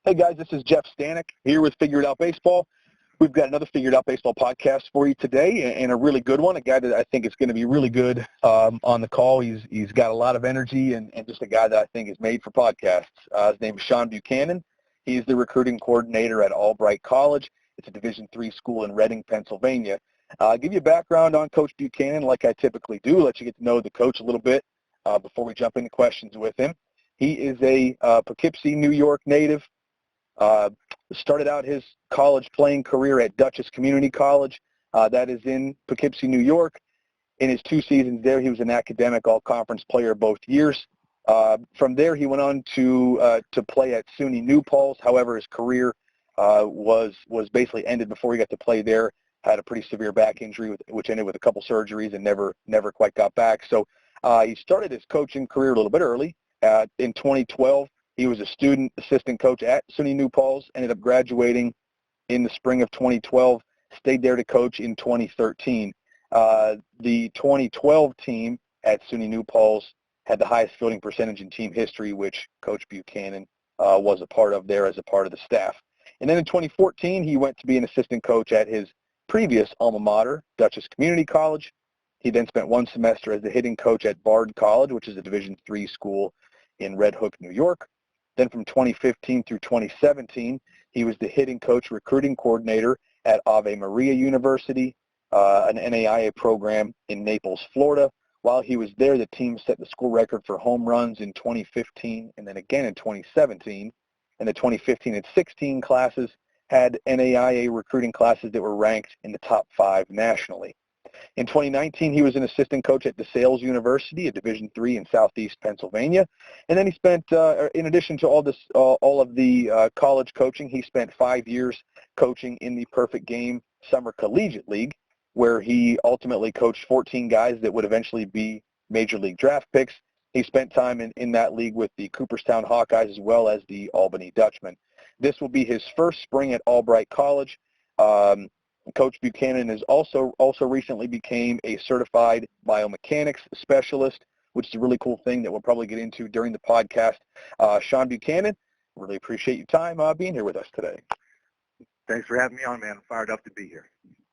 Hey guys, this is Jeff Stanek here with Figure It Out Baseball. We've got another Figure It Out Baseball podcast for you today, and a really good one, a guy that I think is going to be really good on the call. He's got a lot of energy and just a guy that I think is made for podcasts. His name is Sean Buchanan. He's the recruiting coordinator at Albright College. It's a Division III school in Reading, Pennsylvania. I'll give you a background on Coach Buchanan like I typically do, let you get to know the coach a little bit before we jump into questions with him. He is a Poughkeepsie, New York native. Started out his college playing career at Dutchess Community College. That is in Poughkeepsie, New York. In his 2 seasons there, he was an academic all-conference player both years. From there, he went on to play at SUNY New Paltz. However, his career was basically ended before he got to play there. Had a pretty severe back injury, which ended with a couple surgeries and never quite got back. So he started his coaching career a little bit early. In 2012, he was a student assistant coach at SUNY New Paltz, ended up graduating in the spring of 2012, stayed there to coach in 2013. The 2012 team at SUNY New Paltz had the highest fielding percentage in team history, which Coach Buchanan was a part of there as a part of the staff. And then in 2014, he went to be an assistant coach at his previous alma mater, Dutchess Community College. He then spent 1 semester as the hitting coach at Bard College, which is a Division III school in Red Hook, New York. Then from 2015 through 2017, he was the hitting coach recruiting coordinator at Ave Marina University, an NAIA program in Naples, Florida. While he was there, the team set the school record for home runs in 2015 and then again in 2017. And the 2015 and 16 classes had NAIA recruiting classes that were ranked in the top 5 nationally. In 2019, he was an assistant coach at Desales University, a Division III in Southeast Pennsylvania. And then he spent, in addition to all of the college coaching, he spent 5 years coaching in the Perfect Game Summer Collegiate League, where he ultimately coached 14 guys that would eventually be major league draft picks. He spent time in that league with the Cooperstown Hawkeyes as well as the Albany Dutchmen. This will be his first spring at Albright College. Coach Buchanan has also recently became a certified biomechanics specialist, which is a really cool thing that we'll probably get into during the podcast. Sean Buchanan, really appreciate your time being here with us today. Thanks for having me on, man. I'm fired up to be here.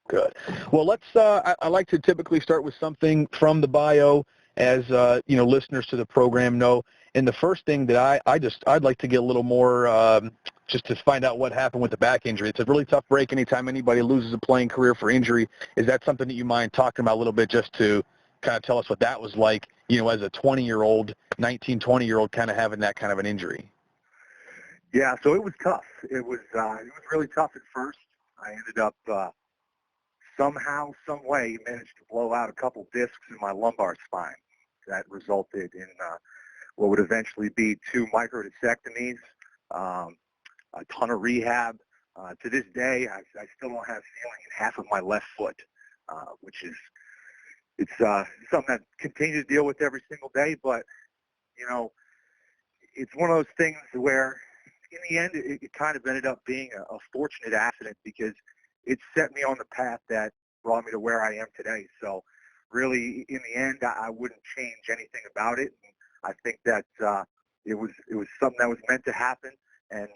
Good. Well, let's. I like to typically start with something from the bio, as listeners to the program know. And the first thing that I'd like to get a little more. Just to find out what happened with the back injury. It's a really tough break anytime anybody loses a playing career for injury. Is that something that you mind talking about a little bit, just to kind of tell us what that was like, as a 20-year-old, 20-year-old kind of having that kind of an injury? Yeah, so it was tough. It was really tough at first. I ended up somehow, some way, managed to blow out a couple discs in my lumbar spine. That resulted in what would eventually be 2 microdiscectomies. A ton of rehab. To this day, I still don't have feeling in half of my left foot, which is something I continue to deal with every single day. But it's one of those things where, in the end, it kind of ended up being a fortunate accident, because it set me on the path that brought me to where I am today. So, really, in the end, I wouldn't change anything about it. And I think that it was something that was meant to happen, and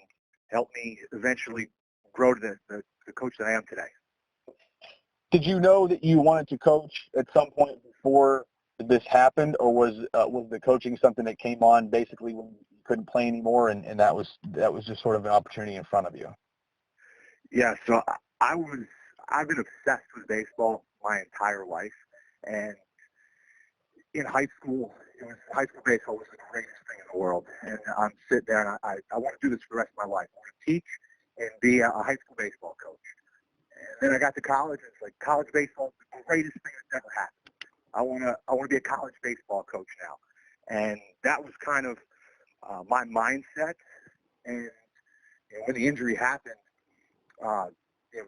helped me eventually grow to the coach that I am today. Did you know that you wanted to coach at some point before this happened, or was the coaching something that came on basically when you couldn't play anymore, and that was just sort of an opportunity in front of you? Yeah, so I've been obsessed with baseball my entire life, and in high school baseball was the greatest thing in the world. And I'm sitting there, and I want to do this for the rest of my life. I want to teach and be a high school baseball coach. And then I got to college, and it's like, college baseball is the greatest thing that's ever happened. I want to be a college baseball coach now. And that was kind of my mindset. And when the injury happened,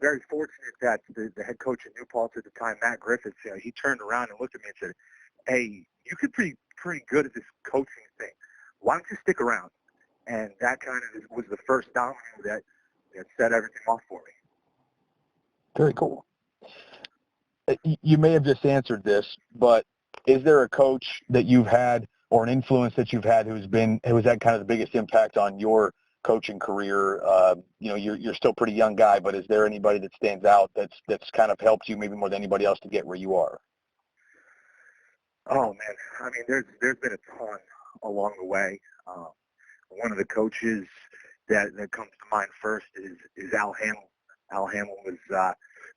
very fortunate that the head coach at New Paltz at the time, Matt Griffiths, he turned around and looked at me and said, "Hey, you could be pretty good at this coaching thing. Why don't you stick around?" And that kind of was the first domino that set everything off for me. Very cool. You may have just answered this, but is there a coach that you've had or an influence that you've had who's had kind of the biggest impact on your coaching career? You're still a pretty young guy, but is there anybody that stands out that's kind of helped you maybe more than anybody else to get where you are? Oh man, I mean, there's been a ton along the way. One of the coaches that comes to mind first is Al Hamill. Al Hamill was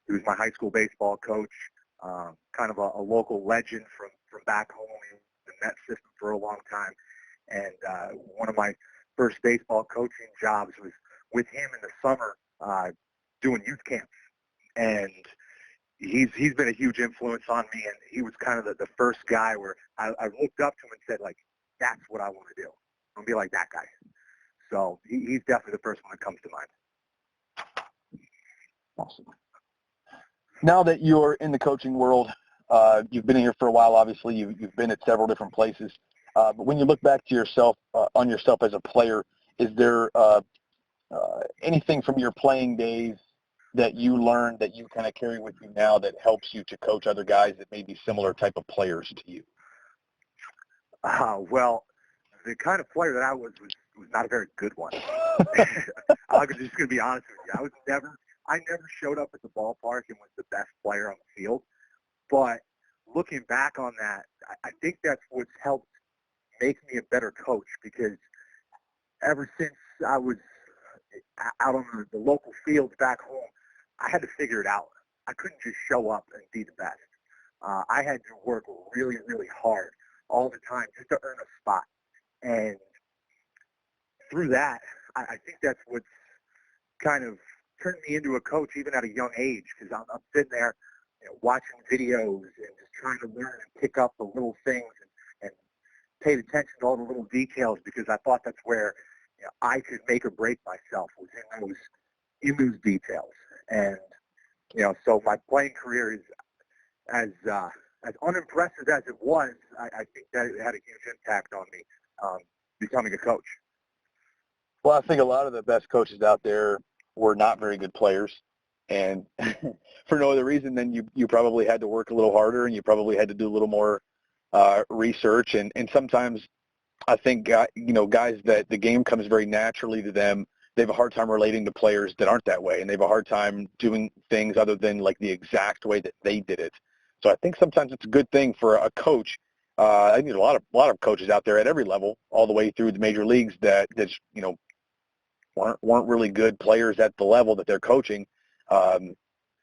he was my high school baseball coach, kind of a local legend from back home in the Met system for a long time. And one of my first baseball coaching jobs was with him in the summer doing youth camps. And he's been a huge influence on me, and he was kind of the first guy where I looked up to him and said, like, that's what I want to do. I'm going to be like that guy. So he's definitely the first one that comes to mind. Awesome. Now that you're in the coaching world, you've been here for a while, obviously. You've been at several different places. But when you look back to yourself, on yourself as a player, is there anything from your playing days that you learned that you kind of carry with you now that helps you to coach other guys that may be similar type of players to you? Well, the kind of player that I was not a very good one. I'm just going to be honest with you. I never showed up at the ballpark and was the best player on the field. But looking back on that, I think that's what's helped make me a better coach, because ever since I was out on the local fields back home, I had to figure it out. I couldn't just show up and be the best. I had to work really, really hard all the time just to earn a spot. And through that, I think that's what's kind of turned me into a coach even at a young age, because I'm sitting there, watching videos and just trying to learn and pick up the little things and paid attention to all the little details, because I thought that's where I could make or break myself, was in those details. And so my playing career is as unimpressive as it was. I think that it had a huge impact on me becoming a coach. Well, I think a lot of the best coaches out there were not very good players, and for no other reason than you probably had to work a little harder, and you probably had to do a little more research, and sometimes I think guys that the game comes very naturally to them, they have a hard time relating to players that aren't that way, and they have a hard time doing things other than like the exact way that they did it. So I think sometimes it's a good thing for a coach. I think there's a lot of coaches out there at every level, all the way through the major leagues, that weren't really good players at the level that they're coaching, but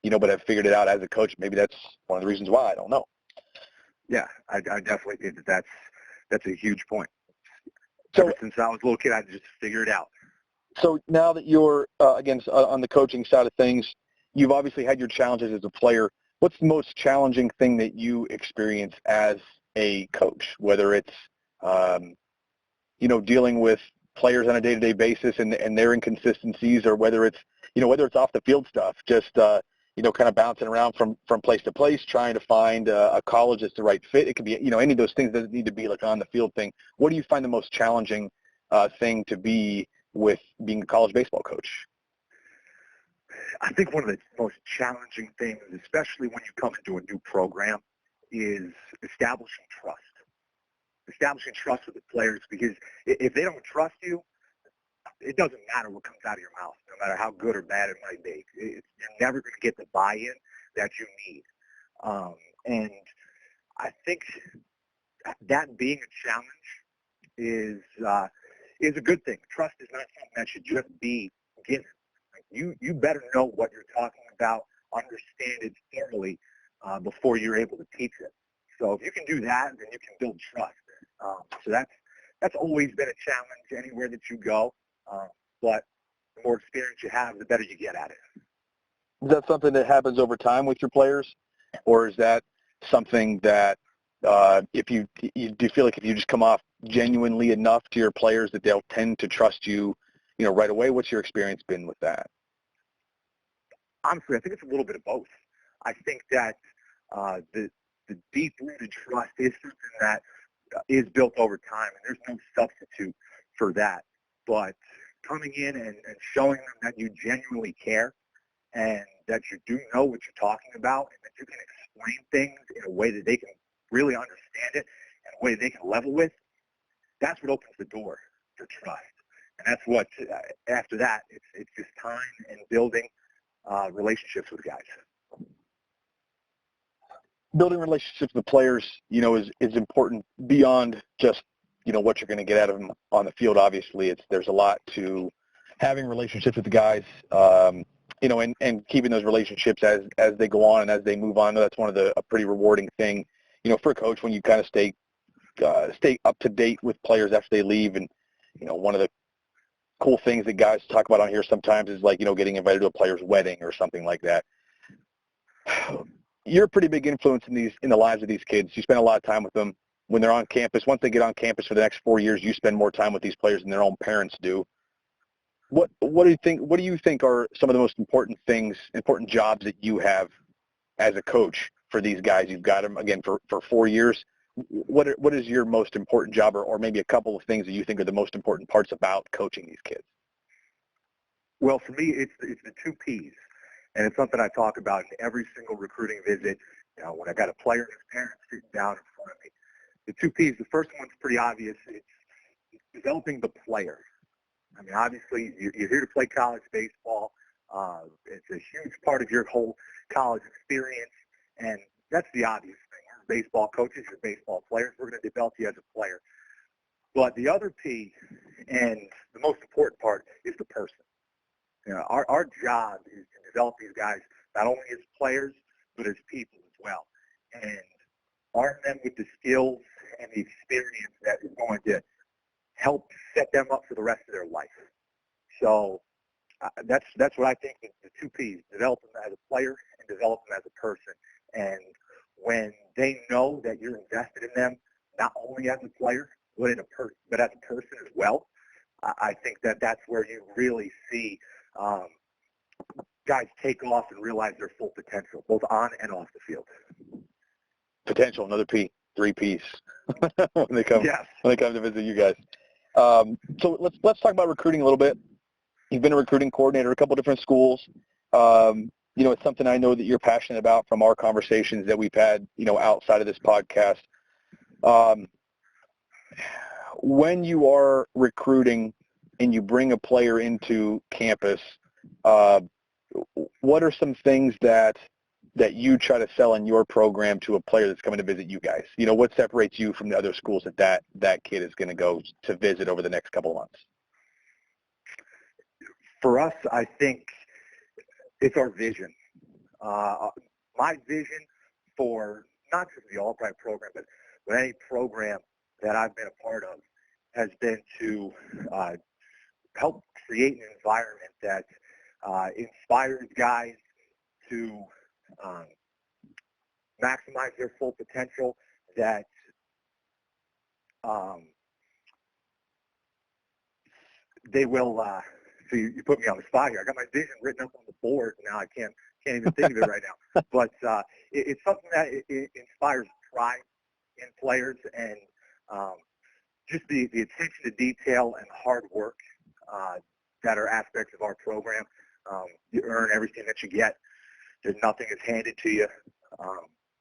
have figured it out as a coach. Maybe that's one of the reasons why. I don't know. Yeah, I definitely think that's a huge point. So, ever since I was a little kid, I just figured it out. So now that you're, again, on the coaching side of things, you've obviously had your challenges as a player. What's the most challenging thing that you experience as a coach, whether it's, dealing with players on a day-to-day basis and their inconsistencies, or whether it's off the field stuff, just, kind of bouncing around from place to place, trying to find a college that's the right fit. It could be, any of those things. Doesn't need to be like on the field thing. What do you find the most challenging thing to be with being a college baseball coach? I think one of the most challenging things, especially when you come into a new program, is establishing trust. Establishing trust with the players, because if they don't trust you, it doesn't matter what comes out of your mouth, no matter how good or bad it might be. You're never going to get the buy-in that you need. And I think that being a challenge is a good thing. Trust is not something that should just be given. You better know what you're talking about, understand it thoroughly before you're able to teach it. So if you can do that, then you can build trust. So that's always been a challenge anywhere that you go. But the more experience you have, the better you get at it. Is that something that happens over time with your players, or is that something that if you do you feel like if you just come off genuinely enough to your players that they'll tend to trust you, right away? What's your experience been with that? Honestly, I think it's a little bit of both. I think that the deep-rooted trust is something that is built over time, and there's no substitute for that. But coming in and showing them that you genuinely care and that you do know what you're talking about, and that you can explain things in a way that they can really understand it and a way they can level with, that's what opens the door for trust. And that's what, after that, it's just time and building relationships with guys. Building relationships with players, is important beyond just, what you're going to get out of them on the field. Obviously, there's a lot to having relationships with the guys, and keeping those relationships as they go on and as they move on. That's one of a pretty rewarding thing, for a coach when you kind of stay up to date with players after they leave. And, one of the cool things that guys talk about on here sometimes is like, getting invited to a player's wedding or something like that. You're a pretty big influence in the lives of these kids. You spend a lot of time with them when they're on campus. Once they get on campus for the next 4 years, you spend more time with these players than their own parents do. What do you think are some of the most important jobs that you have as a coach for these guys? You've got them again for 4 years. What is your most important job, or maybe a couple of things that you think are the most important parts about coaching these kids? Well, for me, it's the 2 Ps, and it's something I talk about in every single recruiting visit. When I got a player and his parents sitting down in front of me, the 2 Ps. The first one's pretty obvious. It's developing the player. I mean, obviously, you're here to play college baseball. It's a huge part of your whole college experience, and that's the obvious thing. You're baseball coaches, you're baseball players. We're going to develop you as a player. But the other P, and the most important part, is the person. Our job is to develop these guys not only as players, but as people as well, and arm them with the skills and the experience that is going to help set them up for the rest of their life. So that's what I think the 2 Ps: develop them as a player and develop them as a person. And when they know that you're invested in them, not only as a player, but as a person as well, I think that's where you really see guys take off and realize their full potential, both on and off the field. Potential, another P, 3 Ps when they come to visit you guys. So let's talk about recruiting a little bit. You've been a recruiting coordinator at a couple different schools. It's something I know that you're passionate about from our conversations that we've had, outside of this podcast. When you are recruiting and you bring a player into campus, what are some things that you try to sell in your program to a player that's coming to visit you guys? What separates you from the other schools that kid is going to go to visit over the next couple of months? For us, I think it's our vision. My vision for not just the Albright program, but any program that I've been a part of has been to help create an environment that inspires guys to maximize their full potential, that they will, so you put me on the spot here. I got my vision written up on the board. Now I can't even think of it right now. But it's something that it inspires pride in players, and just the attention to detail and hard work that are aspects of our program. You earn everything that you get. There's nothing is handed to you.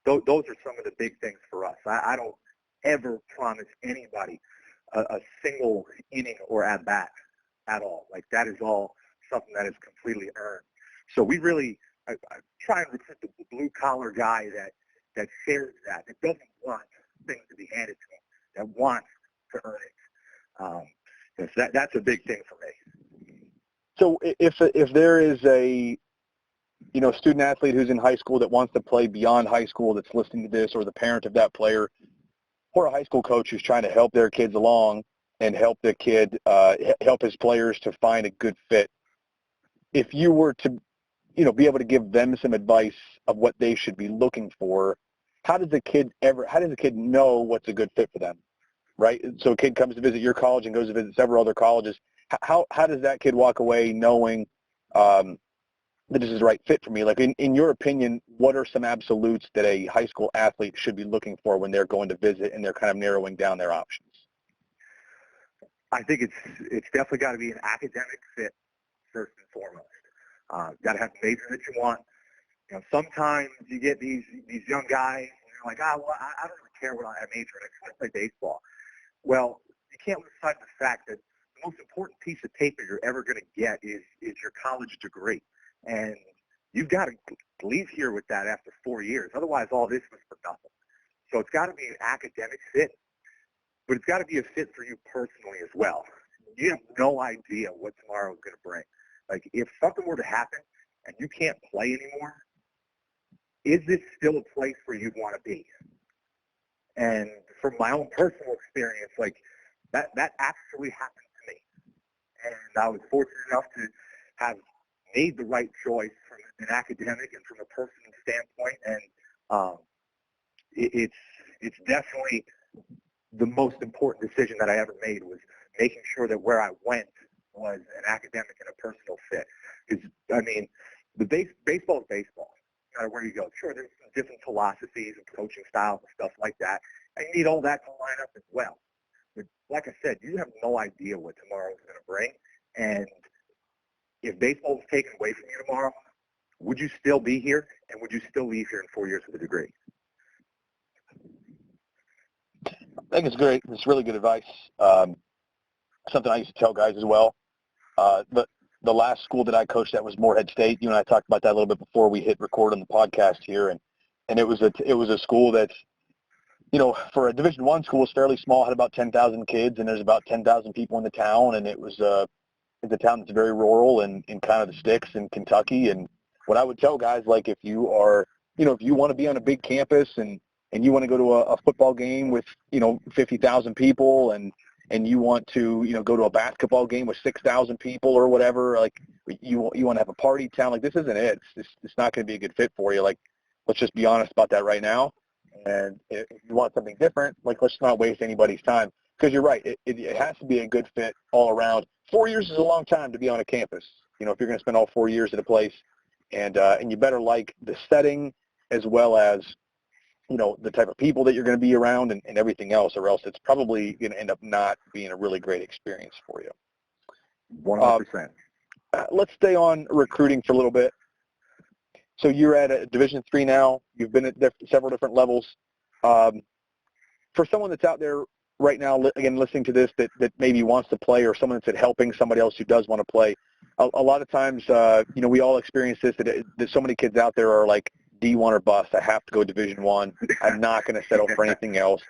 Those are some of the big things for us. I don't ever promise anybody a single inning or at-bat at all. Like, that is all something that is completely earned. So we really I try and recruit the blue-collar guy that shares that doesn't want things to be handed to him, that wants to earn it. So that's a big thing for me. So if there is a student athlete who's in high school that wants to play beyond high school that's listening to this, or the parent of that player, or a high school coach who's trying to help their kids along and help the kid, help his players to find a good fit, if you were to, be able to give them some advice of what they should be looking for, how does the kid know what's a good fit for them, right? So a kid comes to visit your college and goes to visit several other colleges. How does that kid walk away knowing that this is the right fit for me? Like, in your opinion, what are some absolutes that a high school athlete should be looking for when they're going to visit and they're kind of narrowing down their options? I think it's definitely got to be an academic fit first and foremost. Got to have the major that you want. Sometimes you get these young guys, and they're like, well, I don't really care what I major in. I just want to play baseball. Well, you can't lose sight of the fact that the most important piece of paper you're ever going to get is your college degree. And you've got to leave here with that after 4 years. Otherwise, all this was for nothing. So it's got to be an academic fit, but it's got to be a fit for you personally as well. You have no idea what tomorrow is going to bring. Like, if something were to happen and you can't play anymore, is this still a place where you'd want to be? And from my own personal experience, like, that actually happened to me. And I was fortunate enough to have made the right choice from an academic and from a personal standpoint. And it's definitely the most important decision that I ever made, was making sure that where I went was an academic and a personal fit. Because, I mean, baseball is baseball, no matter where you go. Sure, there's some different philosophies and coaching styles and stuff like that. And you need all that to line up as well. But like I said, you have no idea what tomorrow is going to bring. And if baseball was taken away from you tomorrow, would you still be here? And would you still leave here in 4 years with a degree? I think it's great. It's really good advice. Something I used to tell guys as well. The last school that I coached at was Morehead State. You and I talked about that a little bit before we hit record on the podcast here, and it was a school that's, you know, for a Division I school, is fairly small. Had about 10,000 kids, and there's about 10,000 people in the town, and it's a town that's very rural and in kind of the sticks in Kentucky. And what I would tell guys, like, if you are, you know, if you want to be on a big campus and you want to go to a football game with, you know, 50,000 people, and you want to, you know, go to a basketball game with 6,000 people or whatever, like, you want to have a party town, like, this isn't it. It's not going to be a good fit for you. Like, let's just be honest about that right now. And if you want something different, like, let's not waste anybody's time. Because you're right, it has to be a good fit all around. 4 years is a long time to be on a campus, you know, if you're going to spend all 4 years at a place. And you better like the setting as well as, you know, the type of people that you're going to be around and everything else, or else it's probably going to end up not being a really great experience for you. 100%. Let's stay on recruiting for a little bit. So you're at a Division III now. You've been at several different levels. For someone that's out there right now, again, listening to this, that maybe wants to play, or someone that's helping somebody else who does want to play, a lot of times, you know, we all experience this, that so many kids out there are like, D1 or bust. I have to go Division I. I'm not going to settle for anything else.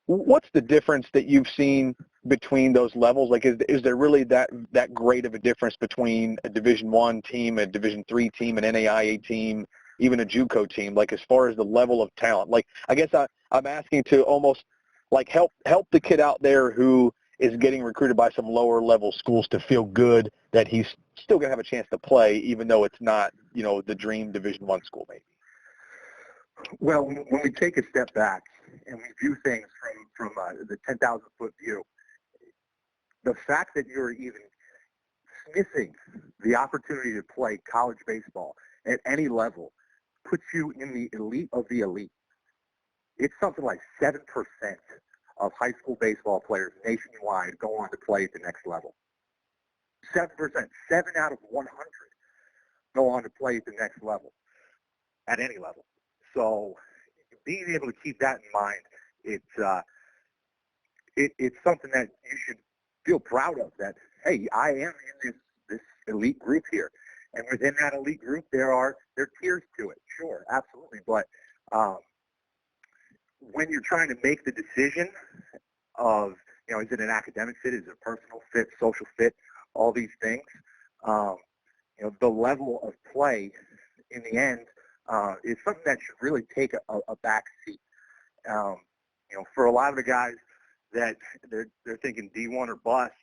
What's the difference that you've seen between those levels? Like, is there really that great of a difference between a Division I team, a Division III team, an NAIA team, even a JUCO team? Like, as far as the level of talent, like, I guess I'm asking to almost like help the kid out there who is getting recruited by some lower level schools to feel good that he's still going to have a chance to play, even though it's not, you know, the dream Division I school maybe. Well, when we take a step back and we view things from the 10,000-foot view, the fact that you're even missing the opportunity to play college baseball at any level puts you in the elite of the elite. It's something like 7% of high school baseball players nationwide go on to play at the next level. 7%, 7 out of 100 go on to play at the next level, at any level. So being able to keep that in mind, it's something that you should feel proud of, that, hey, I am in this elite group here. And within that elite group, there are tiers to it. Sure, absolutely. But when you're trying to make the decision of, you know, is it an academic fit, is it a personal fit, social fit, all these things, you know, the level of play in the end is something that should really take a back seat. You know, for a lot of the guys that they're thinking D1 or bust,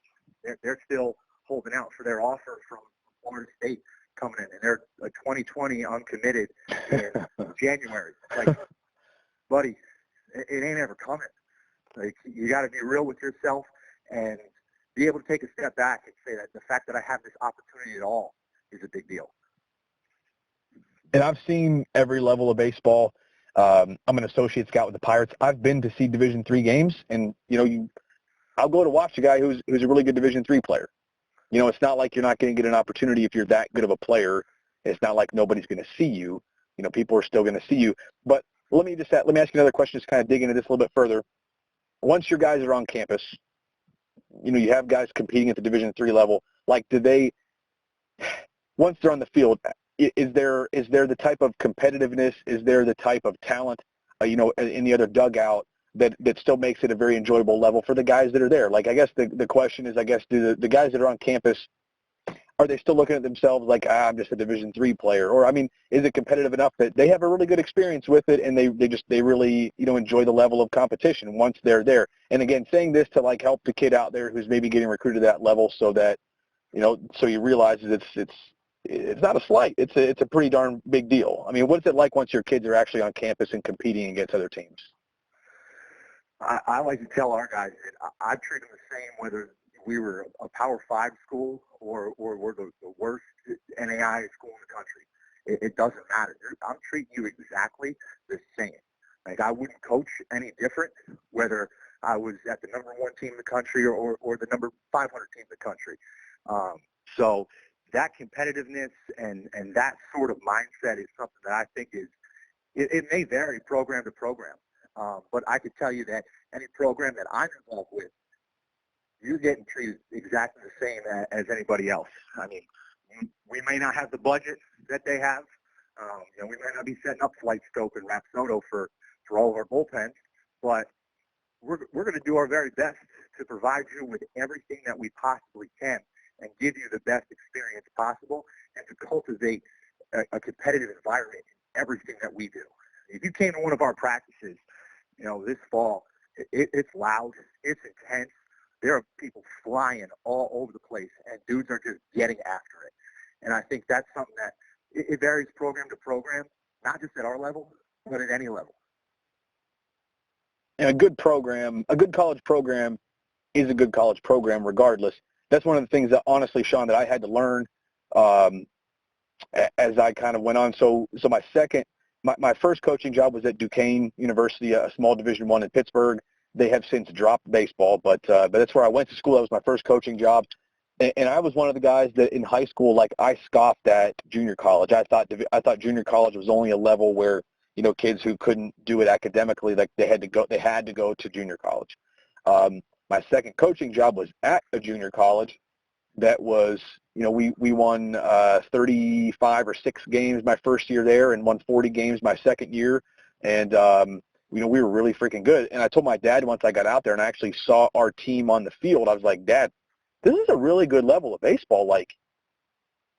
they're still holding out for their offer from Florida State coming in, and they're a 2020 uncommitted in January. Like, buddy, it ain't ever coming. Like, you got to be real with yourself and be able to take a step back and say that the fact that I have this opportunity at all is a big deal. And I've seen every level of baseball. I'm an associate scout with the Pirates. I've been to see Division III games, and, you know, I'll go to watch a guy who's a really good Division III player. You know, it's not like you're not going to get an opportunity if you're that good of a player. It's not like nobody's going to see you. You know, people are still going to see you. But let me ask you another question, just kind of dig into this a little bit further. Once your guys are on campus, you have guys competing at the Division III level. Like, do they, once they're on the field, is there the type of competitiveness? Is there the type of talent, in the other dugout that still makes it a very enjoyable level for the guys that are there? Like, I guess the question is, do the guys that are on campus, are they still looking at themselves like, I'm just a Division III player? Or, I mean, is it competitive enough that they have a really good experience with it and they really, enjoy the level of competition once they're there? And again, saying this to like help the kid out there who's maybe getting recruited to that level so that, so he realizes it's not a slight. It's a pretty darn big deal. I mean, what's it like once your kids are actually on campus and competing against other teams? I like to tell our guys that I treat them the same whether we were a Power 5 school or we're the worst NAIA school in the country. It doesn't matter. I'm treating you exactly the same. Like, I wouldn't coach any different whether I was at the number 1 team in the country or the number 500 team in the country. So that competitiveness and that sort of mindset is something that I think it may vary program to program. But I could tell you that any program that I'm involved with, you're getting treated exactly the same as anybody else. I mean, we may not have the budget that they have. We may not be setting up Flight Scope and Rapsodo for all of our bullpens, but we're going to do our very best to provide you with everything that we possibly can and give you the best experience possible and to cultivate a competitive environment in everything that we do. If you came to one of our practices, this fall, it's loud, it's intense. There are people flying all over the place, and dudes are just getting after it. And I think that's something that it varies program to program, not just at our level, but at any level. And a good college program is a good college program regardless. That's one of the things that, honestly, Sean, that I had to learn as I kind of went on. So my first coaching job was at Duquesne University, a small Division I in Pittsburgh. They have since dropped baseball, but that's where I went to school. That was my first coaching job. And I was one of the guys that in high school, like, I scoffed at junior college. I thought junior college was only a level where, kids who couldn't do it academically, like, they had to go to junior college. My second coaching job was at a junior college that was, we won 35 or 6 games my first year there and won 40 games my second year. And, we were really freaking good. And I told my dad once I got out there and I actually saw our team on the field, I was like, Dad, this is a really good level of baseball. Like,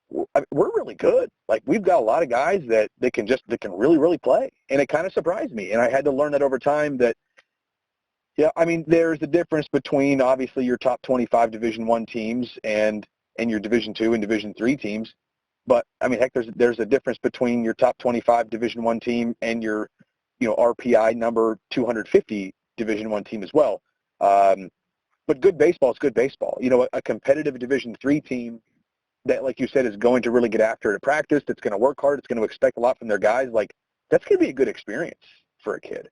we're really good. Like, we've got a lot of guys that can really, really play. And it kind of surprised me. And I had to learn that over time that, yeah, I mean, there's a difference between, obviously, your top 25 Division I teams and your Division II and Division III teams. But, I mean, heck, there's a difference between your top 25 Division I team and your, RPI number 250 Division I team as well. But good baseball is good baseball. A competitive Division III team that, like you said, is going to really get after it at practice, that's going to work hard, it's going to expect a lot from their guys, like, that's going to be a good experience for a kid.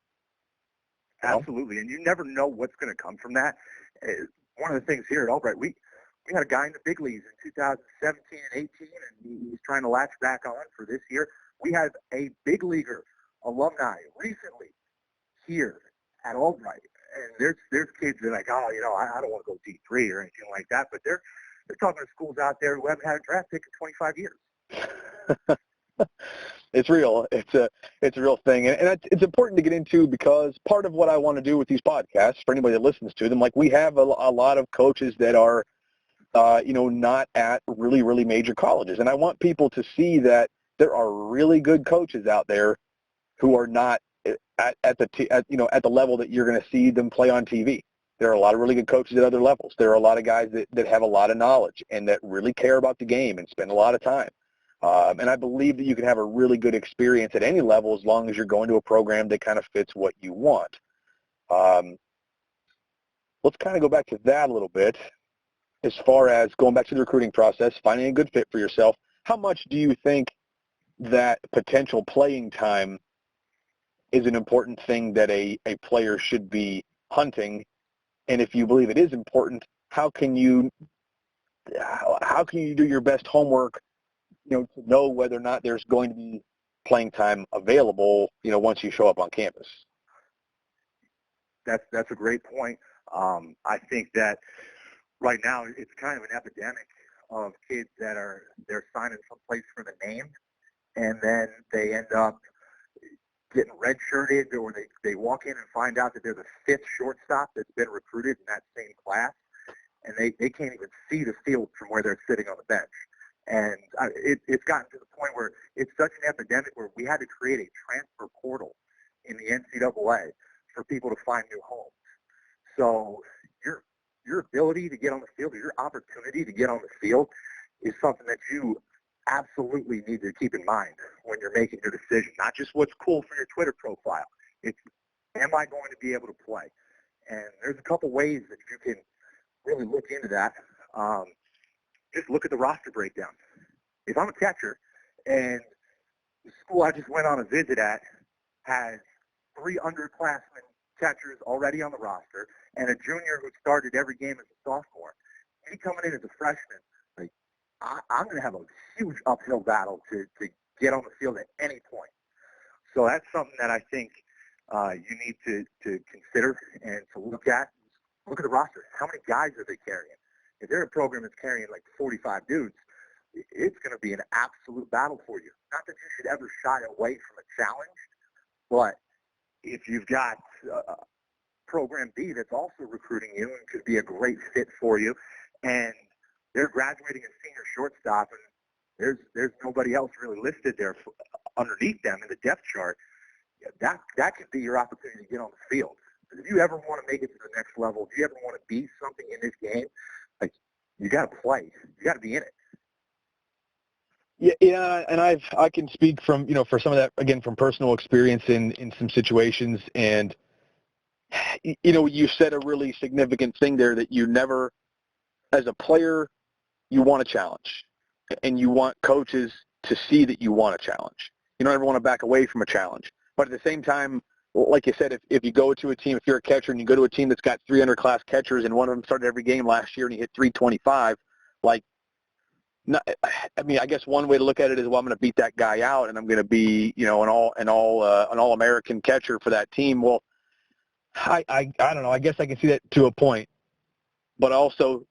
Absolutely, and you never know what's going to come from that. One of the things here at Albright, we had a guy in the big leagues in 2017 and 18, and he's trying to latch back on for this year. We had a big leaguer alumni recently here at Albright, and there's kids that are like, I don't want to go D3 or anything like that, but they're talking to schools out there who haven't had a draft pick in 25 years. It's real. It's a real thing, and it's important to get into because part of what I want to do with these podcasts for anybody that listens to them, like, we have a lot of coaches that are, not at really, really major colleges, and I want people to see that there are really good coaches out there who are not at the level that you're going to see them play on TV. There are a lot of really good coaches at other levels. There are a lot of guys that have a lot of knowledge and that really care about the game and spend a lot of time. And I believe that you can have a really good experience at any level as long as you're going to a program that kind of fits what you want. Let's kind of go back to that a little bit as far as going back to the recruiting process, finding a good fit for yourself. How much do you think that potential playing time is an important thing that a player should be hunting? And if you believe it is important, how can you do your best homework, to know whether or not there's going to be playing time available, once you show up on campus? That's a great point. I think that right now it's kind of an epidemic of kids they're signing someplace for the name, and then they end up getting redshirted, or they walk in and find out that they're the fifth shortstop that's been recruited in that same class, and they can't even see the field from where they're sitting on the bench. And it's gotten to the point where it's such an epidemic where we had to create a transfer portal in the NCAA for people to find new homes. So your ability to get on the field, or your opportunity to get on the field, is something that you absolutely need to keep in mind when you're making your decision. Not just what's cool for your Twitter profile. It's, am I going to be able to play? And there's a couple ways that you can really look into that. Just look at the roster breakdown. If I'm a catcher and the school I just went on a visit at has 3 underclassmen catchers already on the roster and a junior who started every game as a sophomore, me coming in as a freshman, like, I'm going to have a huge uphill battle to get on the field at any point. So that's something that I think you need to consider and to look at. Look at the roster. How many guys are they carrying? If they're a program that's carrying like 45 dudes, it's going to be an absolute battle for you. Not that you should ever shy away from a challenge, but if you've got Program B that's also recruiting you and could be a great fit for you, and they're graduating a senior shortstop, and there's nobody else really listed there underneath them in the depth chart, that could be your opportunity to get on the field. If you ever want to make it to the next level, if you ever want to be something in this game, like, you got to play. You got to be in it. Yeah, and I can speak from, for some of that, again, from personal experience in some situations. And, you said a really significant thing there, that you never, as a player, you want a challenge, and you want coaches to see that you want a challenge. You don't ever want to back away from a challenge. But at the same time, like you said, if you go to a team, if you're a catcher and you go to a team that's got 300 class catchers and one of them started every game last year and he hit 325, I guess one way to look at it is, well, I'm going to beat that guy out and I'm going to be, an all American catcher for that team. Well, I don't know. I guess I can see that to a point, but I also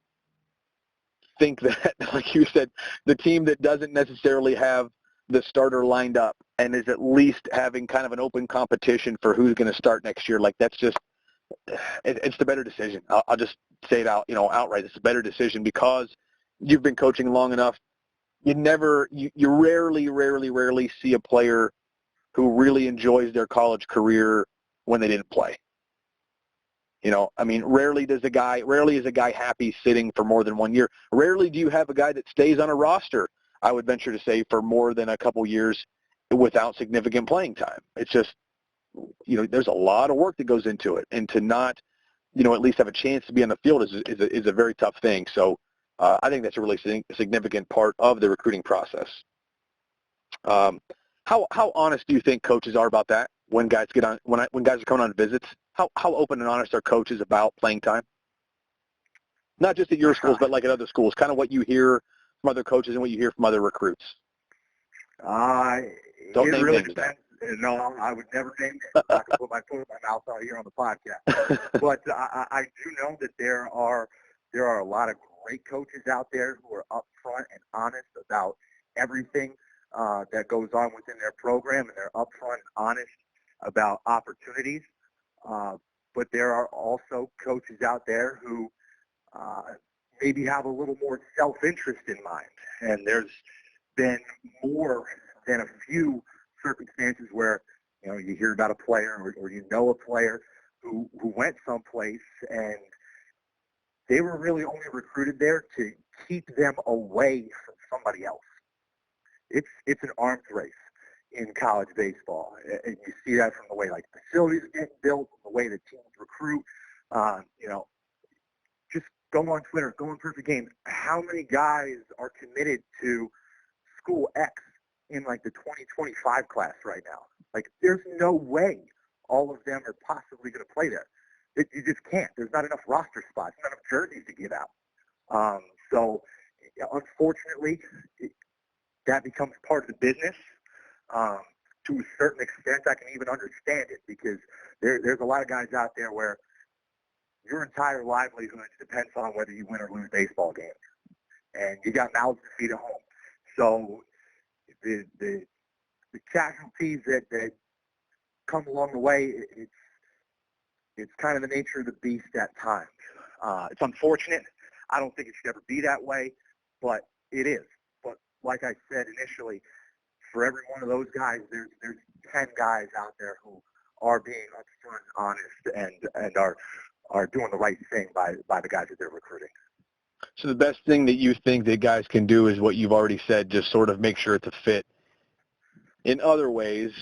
think that, like you said, the team that doesn't necessarily have the starter lined up and is at least having kind of an open competition for who's going to start next year, like, that's just, it's the better decision. I'll just say it out, outright. It's a better decision because you've been coaching long enough. You rarely see a player who really enjoys their college career when they didn't play. Rarely is a guy happy sitting for more than 1 year. Rarely do you have a guy that stays on a roster, I would venture to say, for more than a couple years without significant playing time. It's just, there's a lot of work that goes into it, and to not, at least have a chance to be on the field is a very tough thing. So I think that's a really significant part of the recruiting process. How honest do you think coaches are about that when guys when guys are coming on visits? How open and honest are coaches about playing time? Not just at your schools, but like at other schools. Kind of what you hear from other coaches and what you hear from other recruits. It really depends. No, I would never name names. I'm not going to put my foot in my mouth out here on the podcast. But I do know that there are a lot of great coaches out there who are upfront and honest about everything that goes on within their program, and they're upfront and honest about opportunities. But there are also coaches out there who maybe have a little more self-interest in mind. And there's been more than a few circumstances where, you hear about a player or a player who went someplace and they were really only recruited there to keep them away from somebody else. It's an arms race in college baseball, and you see that from the way like facilities are getting built, the way the teams recruit. Just go on Twitter, go on Perfect Games. How many guys are committed to school X in like the 2025 class right now? Like, there's no way all of them are possibly going to play there. You just can't. There's not enough roster spots, not enough jerseys to give out. So unfortunately, that becomes part of the business. To a certain extent, I can even understand it because there's a lot of guys out there where your entire livelihood depends on whether you win or lose baseball games. And you got mouths to feed at home. So the casualties that come along the way, it's kind of the nature of the beast at times. It's unfortunate. I don't think it should ever be that way, but it is. But like I said initially, for every one of those guys, there's 10 guys out there who are being upfront, honest, and are doing the right thing by the guys that they're recruiting. So the best thing that you think that guys can do is what you've already said, just sort of make sure it's a fit. In other ways,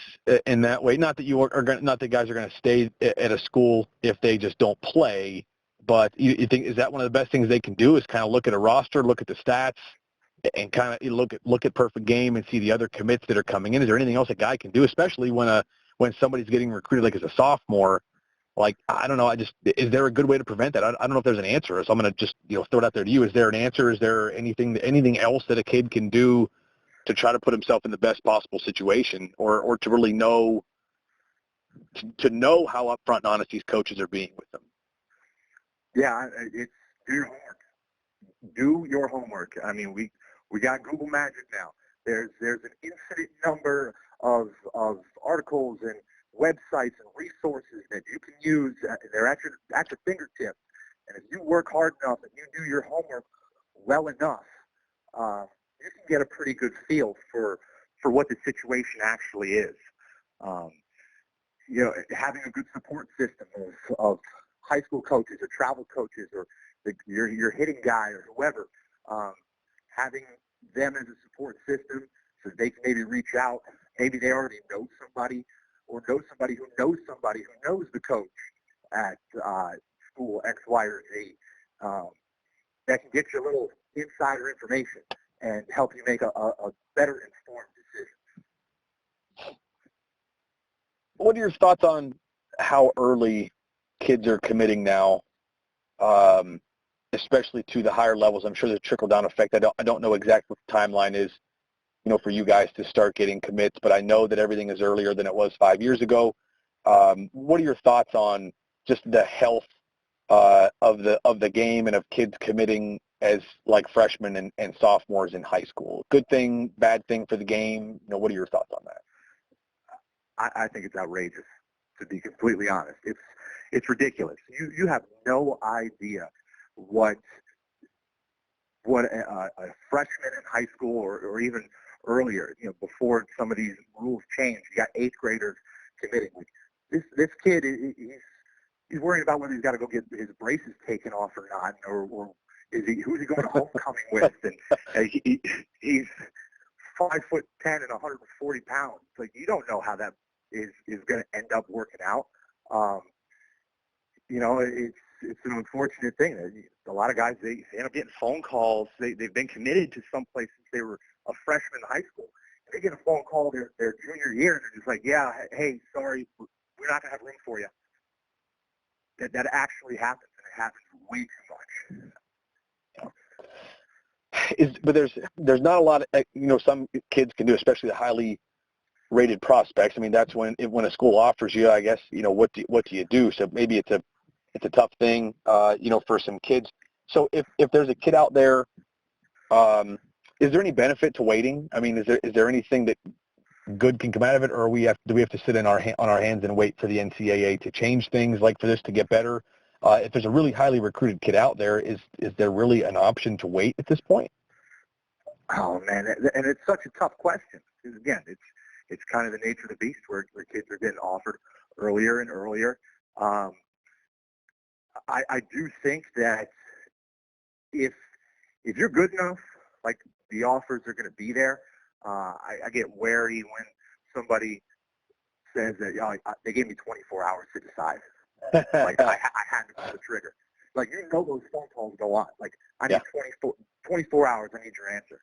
in that way, not that not that guys are going to stay at a school if they just don't play, but you think, is that one of the best things they can do is kind of look at a roster, look at the stats, and kind of look at perfect game and see the other commits that are coming in? Is there anything else a guy can do, especially when somebody's getting recruited like as a sophomore? Like, I don't know, is there a good way to prevent that? I don't know if there's an answer, so I'm going to just throw it out there to you. Is there an answer? Is there anything else that a kid can do to try to put himself in the best possible situation, or to really know how upfront and honest these coaches are being with them? Yeah, it's do your homework. Do your homework. I mean, we got Google Magic now. There's an infinite number of articles and websites and resources that you can use. They're at your fingertips. And if you work hard enough and you do your homework well enough, you can get a pretty good feel for what the situation actually is. Having a good support system of high school coaches or travel coaches or your hitting guy or whoever, having them as a support system so they can maybe reach out. Maybe they already know somebody or know somebody who knows somebody who knows the coach at school X, Y, or Z. That can get you a little insider information and help you make a better informed decision. What are your thoughts on how early kids are committing now, especially to the higher levels? I'm sure there's a trickle-down effect. I don't know exactly what the timeline is, for you guys to start getting commits, but I know that everything is earlier than it was 5 years ago. What are your thoughts on just the health of the game and of kids committing as like freshmen and sophomores in high school? Good thing, bad thing for the game? What are your thoughts on that? I think it's outrageous, to be completely honest. It's ridiculous. You have no idea what a freshman in high school or even earlier, before some of these rules changed. You got eighth graders committing. This kid, he's worried about whether he's got to go get his braces taken off or not, or who's he going to homecoming with? And he's 5'10" and 140 pounds. Like, you don't know how that is going to end up working out. It's an unfortunate thing. A lot of guys, they end up getting phone calls. They've been committed to someplace since they were a freshman in high school. They get a phone call their junior year, and they're just like, yeah, hey, sorry, we're not going to have room for you. That actually happens, and it happens way too much. But there's not a lot of, some kids can do, especially the highly rated prospects. I mean, that's when a school offers you, I guess, what do you do? So maybe it's a tough thing, for some kids. So if there's a kid out there, is there any benefit to waiting? I mean, is there anything that good can come out of it, or do we have to sit on our hands and wait for the NCAA to change things, like for this to get better? If there's a really highly recruited kid out there, is there really an option to wait at this point? Oh man, and it's such a tough question, because again, it's kind of the nature of the beast where kids are getting offered earlier and earlier. I do think that if you're good enough, like, the offers are going to be there. I get wary when somebody says that they gave me 24 hours to decide. Like, I had to pull the trigger. Like, those phone calls go on. Like, I need 24 hours. I need your answer.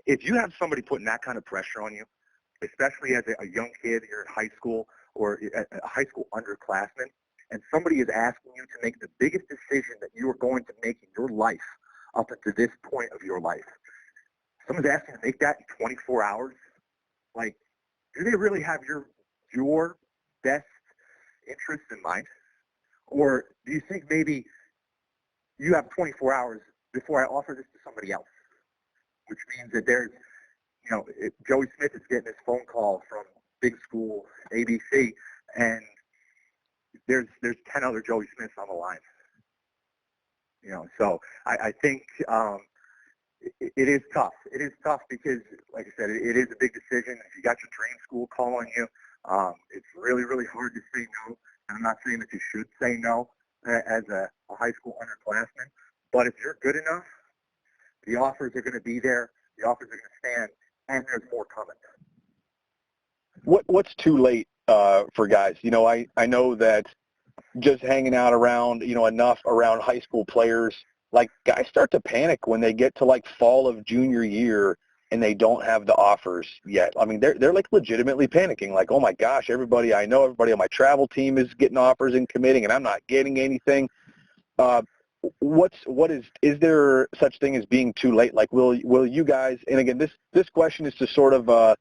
If you have somebody putting that kind of pressure on you, especially as a young kid, you're in high school or a high school underclassman, and somebody is asking you to make the biggest decision that you are going to make in your life up until this point of your life, someone's asking you to make that in 24 hours, like, do they really have your best interests in mind? Or do you think maybe you have 24 hours before I offer this to somebody else, which means that there's, Joey Smith is getting this phone call from big school ABC, and there's 10 other Joey Smiths on the line. So I think it is tough. It is tough because, like I said, it is a big decision. If you got your dream school calling you, it's really, really hard to say no. And I'm not saying that you should say no as a high school underclassman, but if you're good enough, the offers are going to be there, the offers are going to stand, and there's more coming. What's too late for guys? I know that just hanging out around, enough around high school players, like guys start to panic when they get to like fall of junior year and they don't have the offers yet. I mean, they're like legitimately panicking, like, oh my gosh, everybody I know, everybody on my travel team is getting offers and committing, and I'm not getting anything. Is there such thing as being too late? Like, will you guys? And again, this question is to sort of,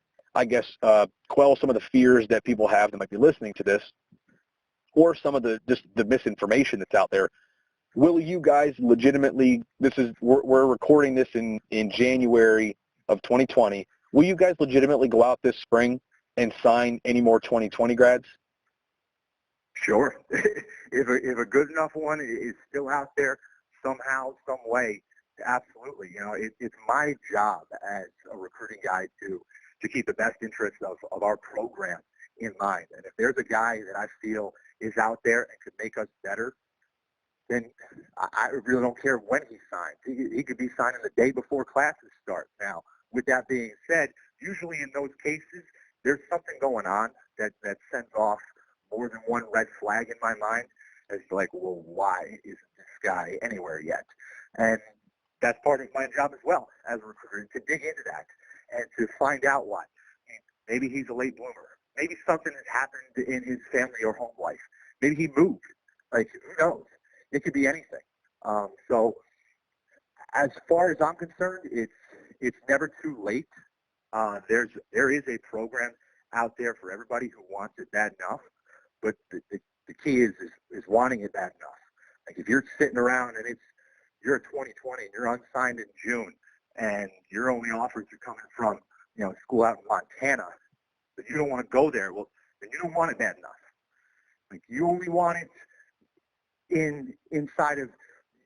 quell some of the fears that people have that might be listening to this, or some of the misinformation that's out there. Will you guys legitimately? We're recording this in January of 2020. Will you guys legitimately go out this spring and sign any more 2020 grads? Sure. If a good enough one is still out there somehow, some way, absolutely. It's my job as a recruiting guy to keep the best interests of our program in mind. And if there's a guy that I feel is out there and could make us better, then I really don't care when he signs. He could be signing the day before classes start. Now, with that being said, usually in those cases, there's something going on that sends off more than one red flag in my mind as to like, well, why isn't this guy anywhere yet? And that's part of my job as well as a recruiter, to dig into that and to find out why. I mean, maybe he's a late bloomer. Maybe something has happened in his family or home life. Maybe he moved. Like, who knows? It could be anything. So as far as I'm concerned, it's never too late. There is a program out there for everybody who wants it bad enough, but the key is wanting it bad enough. Like, if you're sitting around and you're 2020 and you're unsigned in June and your only offers are coming from school out in Montana, but you don't want to go there, well, then you don't want it bad enough. Like, you only want it inside of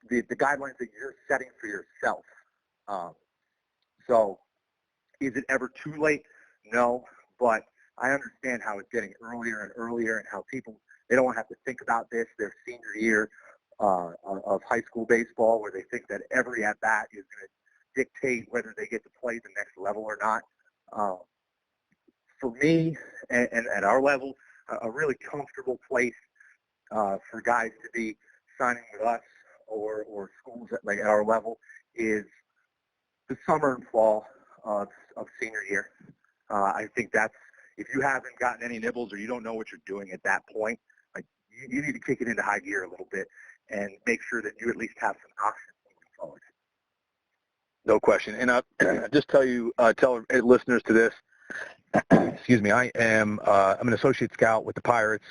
the guidelines that you're setting for yourself. So is it ever too late? No, but I understand how it's getting earlier and earlier, and how people, they don't want to have to think about this their senior year of high school baseball, where they think that every at-bat is going to dictate whether they get to play the next level or not. For me and at our level, a really comfortable place for guys to be signing with us or schools at our level is the summer and fall of senior year. I think that's, if you haven't gotten any nibbles or you don't know what you're doing at that point, like, you need to kick it into high gear a little bit and make sure that you at least have some options moving forward. No question. And just tell listeners to this, excuse me, I'm an associate scout with the Pirates.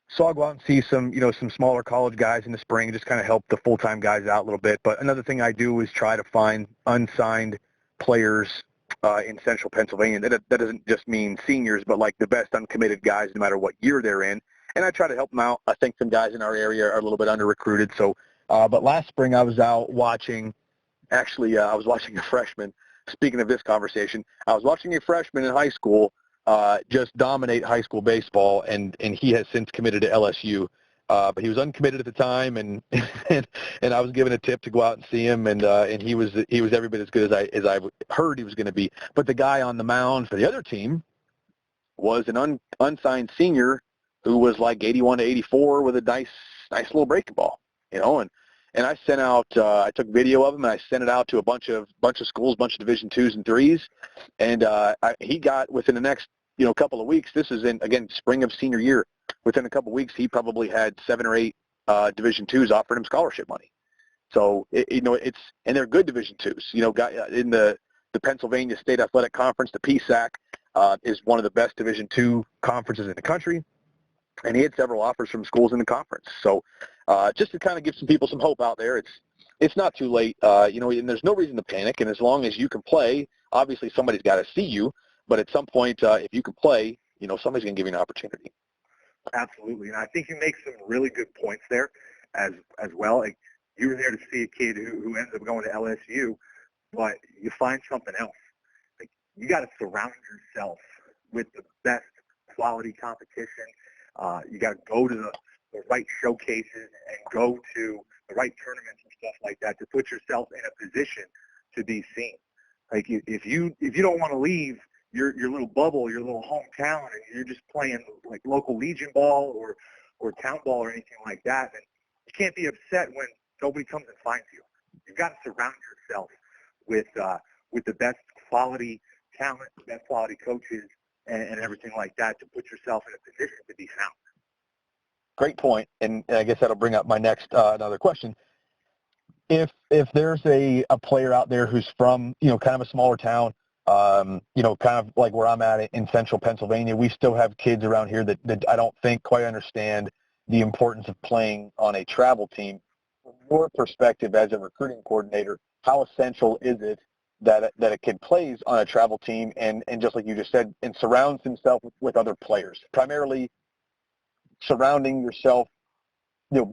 So I'll go out and see some smaller college guys in the spring, just kind of help the full-time guys out a little bit. But another thing I do is try to find unsigned players in central Pennsylvania. That doesn't just mean seniors, but like the best uncommitted guys, no matter what year they're in. And I try to help them out. I think some guys in our area are a little bit under-recruited. So, but last spring I was out watching, I was watching a freshman. Speaking of this conversation, I was watching a freshman in high school just dominate high school baseball, and he has since committed to LSU. But he was uncommitted at the time, and I was given a tip to go out and see him, and he was every bit as good as I heard he was going to be. But the guy on the mound for the other team was an unsigned senior who was like 81 to 84 with a nice little breaking ball, and I sent out, I took video of him, and I sent it out to a bunch of schools, bunch of Division IIs and IIIs, and he got, within the next couple of weeks, this is in, again, spring of senior year, within a couple of weeks, he probably had 7 or 8 Division IIs offering him scholarship money. So, and they're good Division IIs. In the Pennsylvania State Athletic Conference, the PSAC, is one of the best Division II conferences in the country, and he had several offers from schools in the conference. So just to kind of give some people some hope out there. It's not too late, and there's no reason to panic. And as long as you can play, obviously somebody's got to see you. But at some point, if you can play, somebody's going to give you an opportunity. Absolutely, and I think you make some really good points there as well. Like, you were there to see a kid who ends up going to LSU, but you find something else. Like, you got to surround yourself with the best quality competition. You got to go to the right showcases and go to the right tournaments and stuff like that to put yourself in a position to be seen. Like, if you don't want to leave your little bubble, your little hometown, and you're just playing like local Legion ball or town ball or anything like that, then you can't be upset when nobody comes and finds you. You've got to surround yourself with the best quality talent, the best quality coaches, and everything like that to put yourself in a position to be found. Great point, and I guess that'll bring up my next another question. If there's a player out there who's from kind of a smaller town, kind of like where I'm at in central Pennsylvania, we still have kids around here that I don't think quite understand the importance of playing on a travel team. From your perspective as a recruiting coordinator, how essential is it that a kid plays on a travel team and just like you just said, and surrounds himself with other players, primarily surrounding yourself,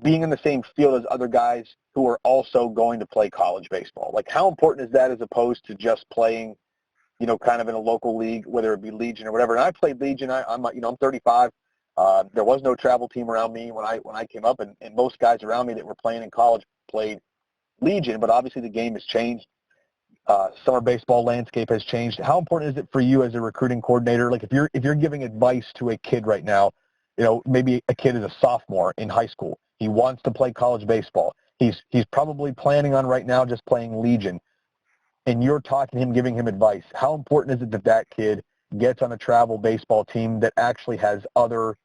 being in the same field as other guys who are also going to play college baseball? Like, how important is that as opposed to just playing, kind of in a local league, whether it be Legion or whatever? And I played Legion. I'm 35. There was no travel team around me when I came up, and most guys around me that were playing in college played Legion. But obviously the game has changed. Summer baseball landscape has changed. How important is it for you as a recruiting coordinator? Like, if you're giving advice to a kid right now, maybe a kid is a sophomore in high school. He wants to play college baseball. He's probably planning on right now just playing Legion. And you're talking to him, giving him advice. How important is it that kid gets on a travel baseball team that actually has other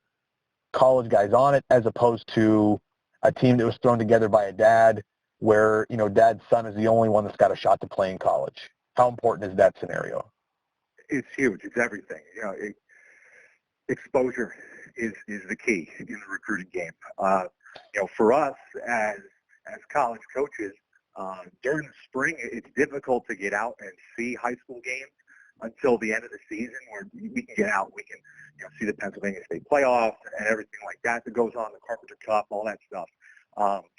college guys on it, as opposed to a team that was thrown together by a dad where, dad's son is the only one that's got a shot to play in college? How important is that scenario? It's huge. It's everything. Exposure is the key in the recruiting game. For us as college coaches, during the spring, it's difficult to get out and see high school games until the end of the season, where we can get out. We can see the Pennsylvania State playoffs and everything like that goes on, the Carpenter Cup, all that stuff.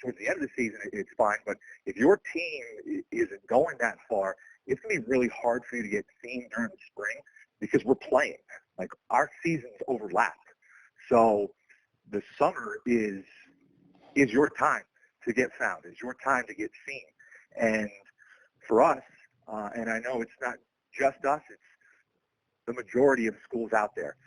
Towards the end of the season, it's fine. But if your team isn't going that far, it's going to be really hard for you to get seen during the spring because we're playing. Like, our seasons overlap. So the summer is your time to get found, is your time to get seen. And for us, and I know it's not just us, it's the majority of schools out there,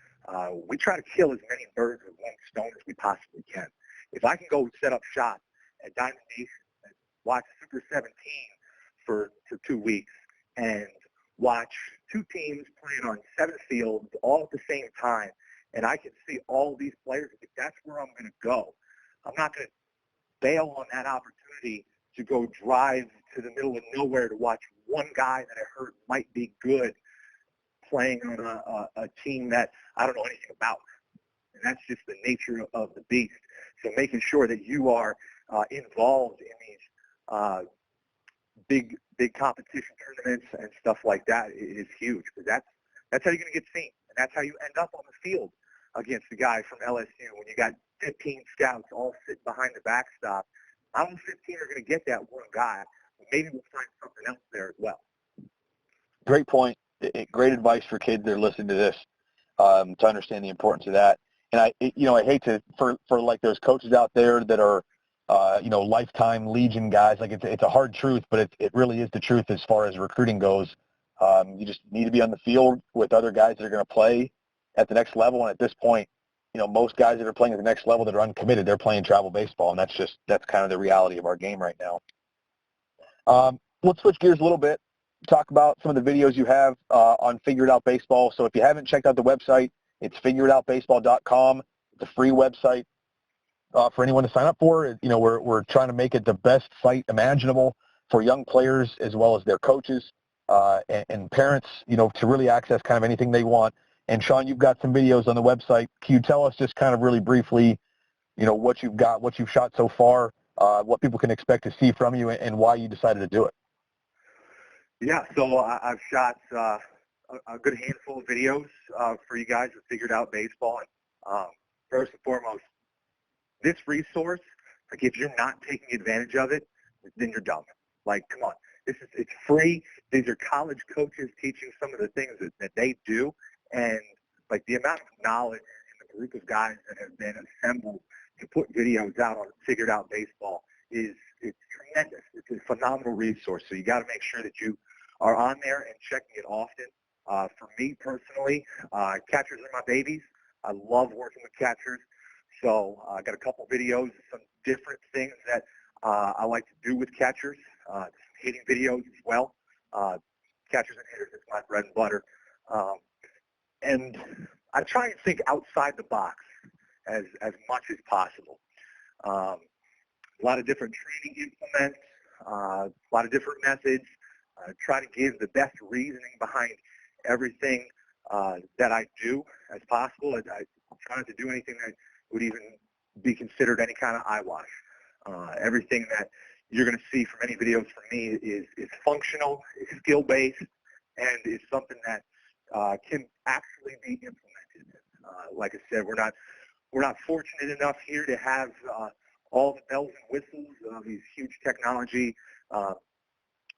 we try to kill as many birds with one stone as we possibly can. If I can go set up shop at Diamond Nation and watch Super 17 for 2 weeks and watch two teams playing on 7 fields all at the same time, and I can see all these players, that's where I'm going to go. I'm not going to bail on that opportunity to go drive to the middle of nowhere to watch one guy that I heard might be good playing on a team that I don't know anything about. And that's just the nature of the beast. So making sure that you are involved in these big competition tournaments and stuff like that is huge, because that's how you're going to get seen. And that's how you end up on the field against the guy from LSU when you got 15 scouts all sitting behind the backstop. Not all 15 are going to get that one guy. Maybe we'll find something else there as well. Great point. Great advice for kids that are listening to this, to understand the importance of that. And I hate to, for like those coaches out there that are, lifetime Legion guys, like it's a hard truth, but it really is the truth as far as recruiting goes. You just need to be on the field with other guys that are going to play at the next level. And at this point, most guys that are playing at the next level that are uncommitted, they're playing travel baseball. And that's kind of the reality of our game right now. Let's switch gears a little bit, talk about some of the videos you have on Figure It Out Baseball. So if you haven't checked out the website, it's figureitoutbaseball.com. It's a free website for anyone to sign up for. We're trying to make it the best site imaginable for young players as well as their coaches and parents, to really access kind of anything they want. And Sean, you've got some videos on the website. Can you tell us just kind of really briefly, what you've got, what you've shot so far, what people can expect to see from you, and why you decided to do it. Yeah, so I've shot a good handful of videos for you guys who figured out baseball. First and foremost, this resource, like if you're not taking advantage of it, then you're dumb. Like, come on, it's free. These are college coaches teaching some of the things that they do, and like the amount of knowledge in the group of guys that have been assembled to put videos out on Figured Out Baseball it's tremendous. It's a phenomenal resource. So you got to make sure that you are on there and checking it often. For me personally, catchers are my babies. I love working with catchers. So I got a couple videos, some different things that I like to do with catchers, some hitting videos as well. Catchers and hitters is my bread and butter. And I try and think outside the box as much as possible. A lot of different training implements, a lot of different methods. Try to give the best reasoning behind everything that I do as possible. I try not to do anything that would even be considered any kind of eyewash. Everything that you're going to see from any videos from me is functional, is skill-based, and is something that can actually be implemented. Like I said, we're not fortunate enough here to have all the bells and whistles of these huge technology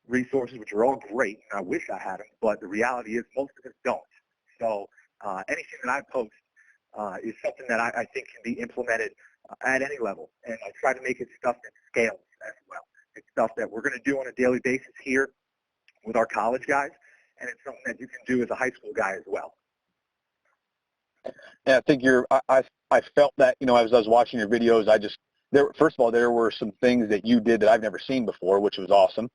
resources, which are all great, and I wish I had them, but the reality is most of us don't. So anything that I post is something that I think can be implemented at any level, and I try to make it stuff that scales as well. It's stuff that we're going to do on a daily basis here with our college guys, and it's something that you can do as a high school guy as well. Yeah, I think I felt that, as I was watching your videos, first of all, there were some things that you did that I've never seen before, which was awesome.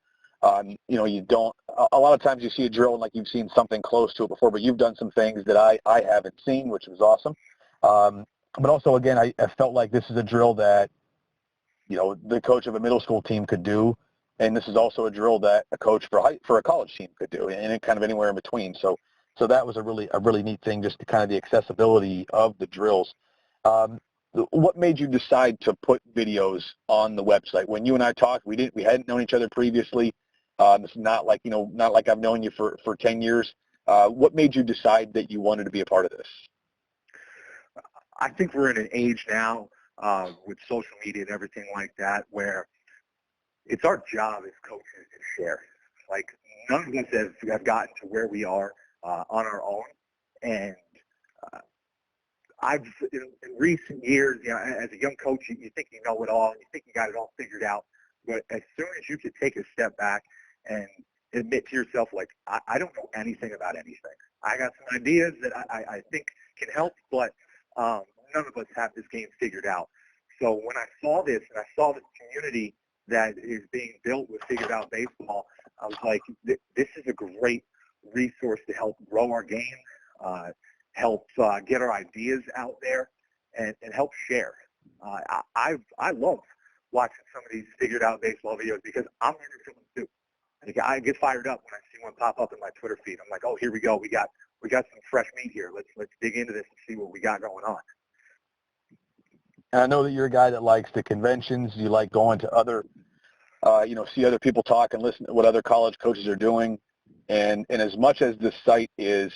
You don't, a lot of times you see a drill and like you've seen something close to it before, but you've done some things that I haven't seen, which was awesome. But also, again, I felt like this is a drill that, the coach of a middle school team could do. And this is also a drill that a coach for a college team could do, and kind of anywhere in between. So that was a really neat thing, just to kind of the accessibility of the drills. What made you decide to put videos on the website? When you and I talked, we hadn't known each other previously. It's not like I've known you for 10 years. What made you decide that you wanted to be a part of this? I think we're in an age now with social media and everything like that where it's our job as coaches to share. Like, none of us have gotten to where we are on our own. And I've, in recent years, as a young coach, you think you know it all, and you think you got it all figured out. But as soon as you could take a step back and admit to yourself, like, I don't know anything about anything. I got some ideas that I think can help, but none of us have this game figured out. So when I saw this, and I saw this community that is being built with Figured Out Baseball, I was like, this is a great resource to help grow our game, help get our ideas out there, and help share. I love watching some of these Figured Out Baseball videos because I'm learning from them too. Like, I get fired up when I see one pop up in my Twitter feed. I'm like, oh, here we go. We got some fresh meat here. Let's dig into this and see what we got going on. And I know that you're a guy that likes the conventions. You like going to other, see other people talk and listen to what other college coaches are doing. And as much as the site is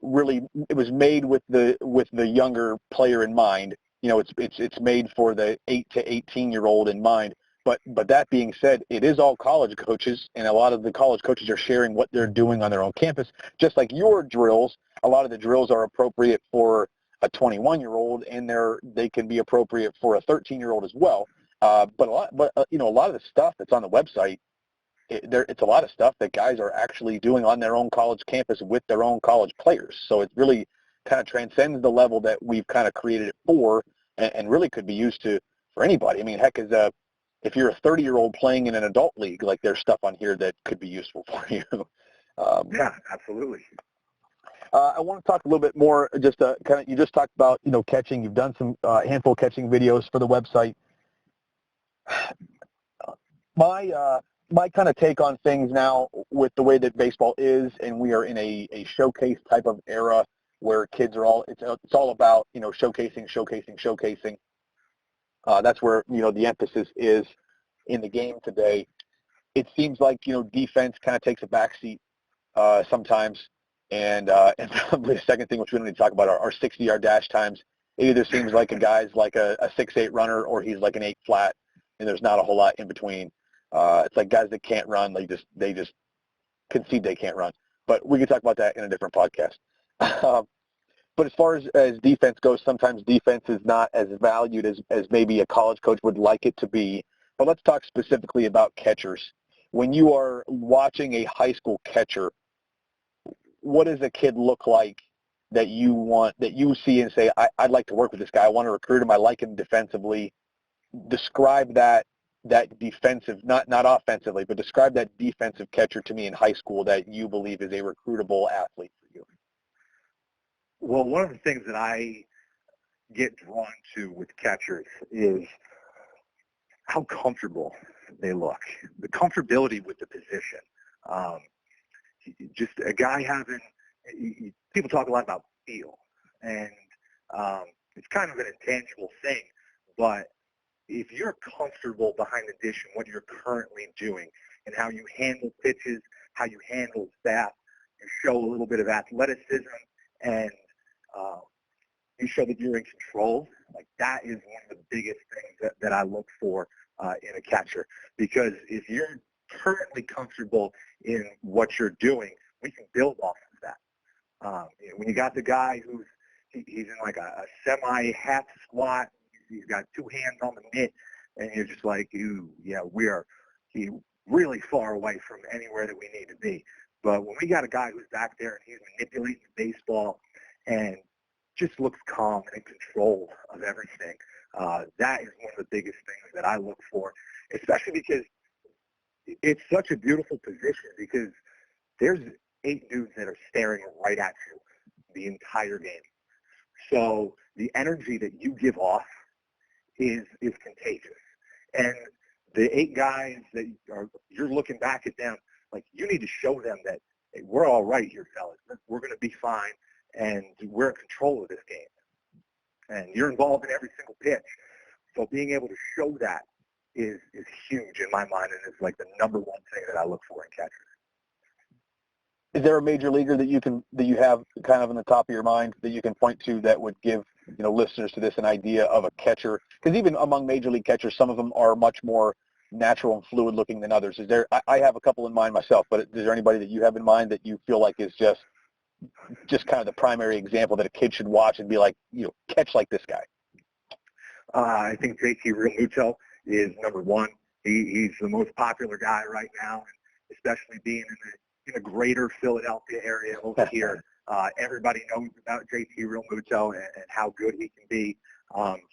really, it was made with the younger player in mind. It's made for the 8 to 18-year-old in mind. But that being said, it is all college coaches, and a lot of the college coaches are sharing what they're doing on their own campus. Just like your drills, a lot of the drills are appropriate for a 21-year-old, and they can be appropriate for a 13-year-old as well. But a lot of the stuff that's on the website, it's a lot of stuff that guys are actually doing on their own college campus with their own college players. So it really kind of transcends the level that we've kind of created it for, and really could be used for anybody. I mean, heck, if you're a 30-year-old playing in an adult league, like, there's stuff on here that could be useful for you. Yeah, absolutely. I want to talk a little bit more, you just talked about, catching. You've done some handful of catching videos for the website. My kind of take on things now with the way that baseball is, and we are in a showcase type of era, where kids are all, it's all about, showcasing. That's where, the emphasis is in the game today. It seems like, defense kind of takes a backseat sometimes. And probably the second thing, which we don't need to talk about, our 60-yard dash times. It either seems like a guy's like a 6'8" runner or he's like an 8 flat, and there's not a whole lot in between. It's like guys that can't run, they just concede they can't run. But we can talk about that in a different podcast. But as far as defense goes, sometimes defense is not as valued as maybe a college coach would like it to be. But let's talk specifically about catchers. When you are watching a high school catcher, what does a kid look like that you see and say, I'd like to work with this guy. I want to recruit him. I like him defensively. Describe that defensive, not offensively, but describe that defensive catcher to me in high school that you believe is a recruitable athlete for you. Well, one of the things that I get drawn to with catchers is how comfortable they look, the comfortability with the position. Just a guy having, people talk a lot about feel, and it's kind of an intangible thing, but if you're comfortable behind the dish and what you're currently doing and how you handle pitches, how you handle staff, you show a little bit of athleticism, and you show that you're in control, like that is one of the biggest things that I look for in a catcher. Because if you're currently comfortable in what you're doing, we can build off of that. When you got the guy he's in like a semi-half squat, he's got two hands on the mitt, and you're just like, we are really far away from anywhere that we need to be. But when we got a guy who's back there and he's manipulating the baseball and just looks calm and in control of everything, that is one of the biggest things that I look for, especially because it's such a beautiful position because there's 8 dudes that are staring right at you the entire game. So the energy that you give off is contagious. And the 8 guys that you're looking back at them, like you need to show them that hey, we're all right here, fellas. We're going to be fine, and we're in control of this game. And you're involved in every single pitch. So being able to show that is huge in my mind, and it's like the number one thing that I look for in catchers. Is there a major leaguer that you have kind of in the top of your mind that you can point to that would give listeners to this an idea of a catcher? Because even among major league catchers, some of them are much more natural and fluid looking than others. Is there? I have a couple in mind myself, but is there anybody that you have in mind that you feel like is just kind of the primary example that a kid should watch and be like, catch like this guy? I think JT Realmuto is number one. He's the most popular guy right now, and especially being in the greater Philadelphia area over here. Everybody knows about JT Realmuto and how good he can be.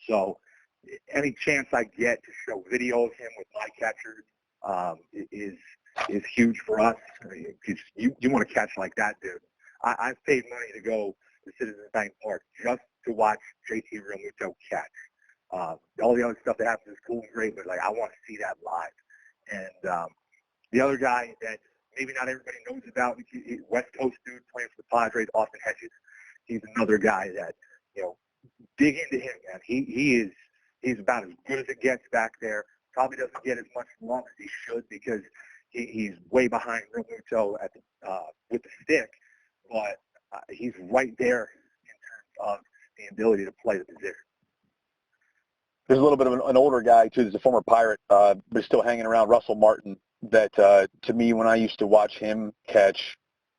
So any chance I get to show video of him with my catchers is huge for us. Because you want to catch like that, dude. I've paid money to go to Citizens Bank Park just to watch JT Realmuto catch. All the other stuff that happens is cool and great, but like I want to see that live. And the other guy that maybe not everybody knows about, West Coast dude playing for the Padres, Austin Hedges. He's another guy that dig into him, man. He's about as good as it gets back there. Probably doesn't get as much love as he should because he's way behind Realmuto with the stick, but he's right there in terms of the ability to play the position. There's a little bit of an older guy, too. There's a former Pirate, but still hanging around, Russell Martin, that to me, when I used to watch him catch,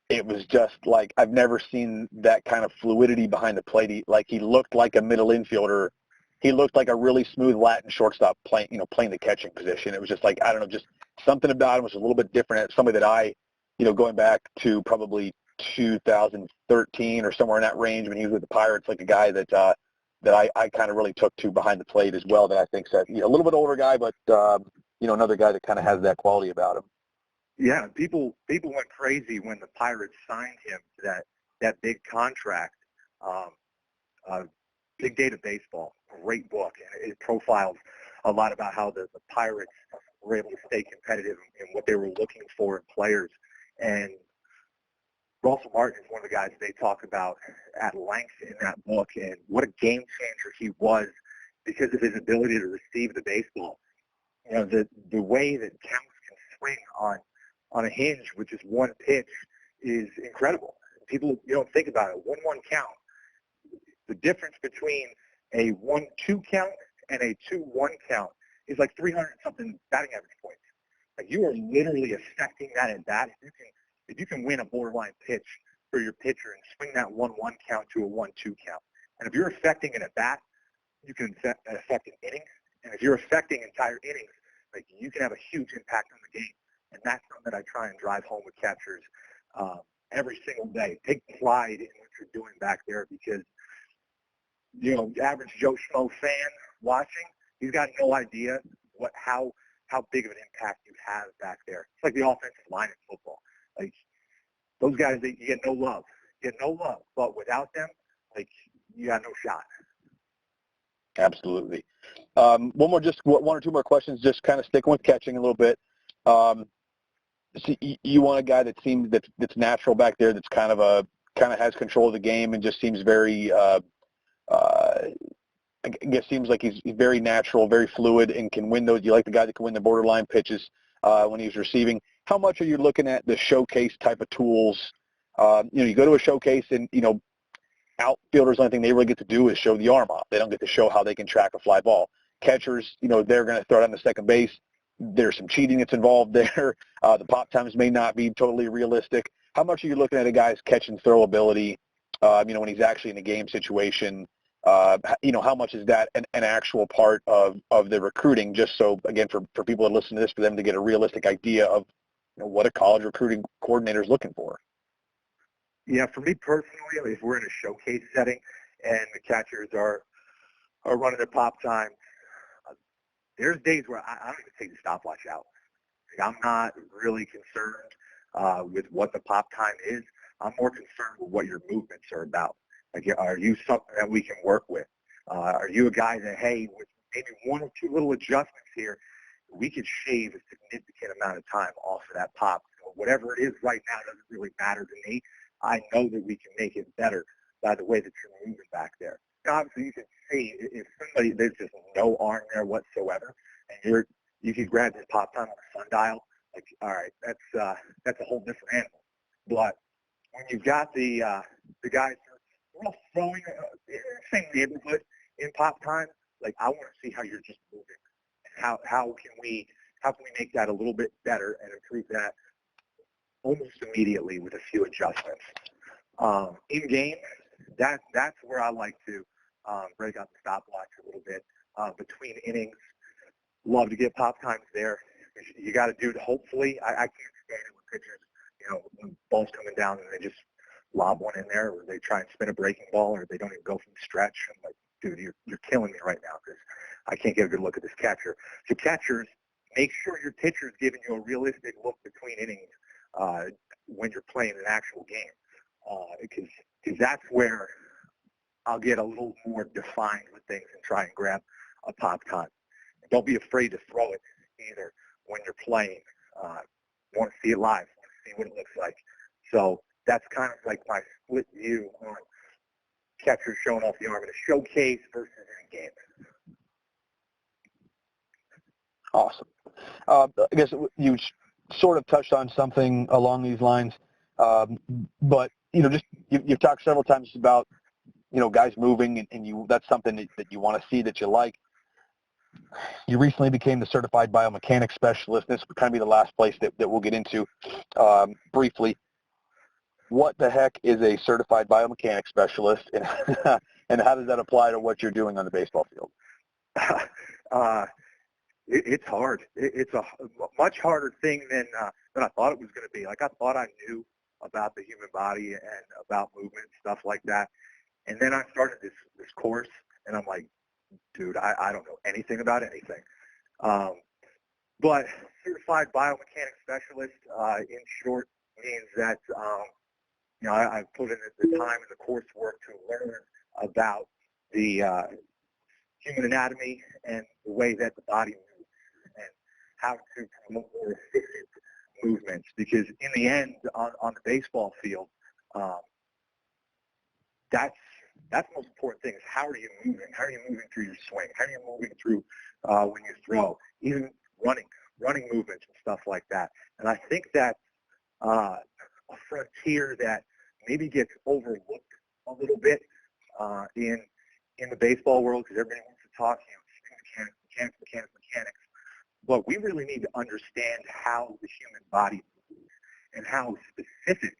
it was just like I've never seen that kind of fluidity behind the plate. He looked like a middle infielder. He looked like a really smooth Latin shortstop playing the catching position. It was just like, I don't know, just something about him was a little bit different. Somebody that I, going back to probably 2013 or somewhere in that range when he was with the Pirates, like a guy that I kind of really took to behind the plate as well, that I think said, a little bit older guy, but, another guy that kind of has that quality about him. Yeah, people went crazy when the Pirates signed him to that big contract. Big Day to Baseball, great book, and it profiles a lot about how the Pirates were able to stay competitive and what they were looking for in players. And Russell Martin is one of the guys they talk about at length in that book, and what a game changer he was because of his ability to receive the baseball. You know, the way that counts can swing on a hinge with just one pitch is incredible. People, you don't think about it. 1-1 count. The difference between a 1-2 count and a 2-1 count is like 300-something batting average points. Like, you are literally affecting that at bat. If you can win a borderline pitch for your pitcher and swing that 1-1 count to a 1-2 count, and if you're affecting an at bat, you can affect an inning. And if you're affecting entire innings, like, you can have a huge impact on the game. And that's something that I try and drive home with catchers every single day. Take pride in what you're doing back there, because, you know, the average Joe Schmo fan watching, he's got no idea how big of an impact you have back there. It's like the offensive line in football. Like, those guys, you get no love. You get no love. But without them, like, you got no shot. Absolutely. One or two more questions, just kind of sticking with catching a little bit. So you want a guy that seems that's natural back there, that's kind of has control of the game and just seems very, I guess seems like he's very natural, very fluid, and can win those. You like the guy that can win the borderline pitches when he's receiving. How much are you looking at the showcase type of tools? You go to a showcase, and outfielders, the only thing they really get to do is show the arm off. They don't get to show how they can track a fly ball. Catchers, they're going to throw it on the second base. There's some cheating that's involved there. The pop times may not be totally realistic. How much are you looking at a guy's catch and throw ability, when he's actually in a game situation? How much is that an actual part of the recruiting, just so, again, for people that listen to this, for them to get a realistic idea of what a college recruiting coordinator is looking for? Yeah, for me personally, if we're in a showcase setting and the catchers are running their pop time, there's days where I don't even take the stopwatch out. Like, I'm not really concerned with what the pop time is. I'm more concerned with what your movements are about. Like, are you something that we can work with? Are you a guy that, hey, with maybe one or two little adjustments here, we could shave a significant amount of time off of that pop? So whatever it is right now doesn't really matter to me. I know that we can make it better by the way that you're moving back there. Now, obviously, you can see if somebody, there's just no arm there whatsoever, and you can grab this pop time on a sundial, like, all right, that's a whole different animal. But when you've got the guys, we're all throwing in the same neighborhood in pop time, like, I want to see how you're just moving. How can we make that a little bit better and improve that almost immediately with a few adjustments. In game, that's where I like to break out the stopwatch a little bit between innings. Love to get pop times there. You got to do it. Hopefully, I can't stand it when pitchers, when ball's coming down and they just lob one in there, or they try and spin a breaking ball, or they don't even go from the stretch. I'm like, dude, you're killing me right now because I can't get a good look at this catcher. So catchers, make sure your pitcher's giving you a realistic look between innings when you're playing an actual game, because that's where I'll get a little more defined with things and try and grab a pop time. And don't be afraid to throw it either when you're playing. Want to see it live, want to see what it looks like. So that's kind of like my split view on catchers showing off the arm in a showcase versus in a game. Awesome. I guess you sort of touched on something along these lines, but you've talked several times about guys moving, and that's something that you want to see, that you like. You recently became the certified biomechanics specialist. This would kind of be the last place that we'll get into briefly. What the heck is a certified biomechanics specialist, and and how does that apply to what you're doing on the baseball field? It's hard. It's a much harder thing than I thought it was going to be. Like, I thought I knew about the human body and about movement and stuff like that. And then I started this course, and I'm like, dude, I don't know anything about anything. But certified biomechanics specialist, in short, means that I put in the time and the coursework to learn about the human anatomy and the way that the body moves and how to promote more efficient movements. Because in the end, on the baseball field, That's the most important thing is how are you moving? How are you moving through your swing? How are you moving through when you throw? Even running movements and stuff like that. And I think that's a frontier that maybe gets overlooked a little bit in the baseball world because everybody wants to talk, mechanics. But we really need to understand how the human body moves and how specific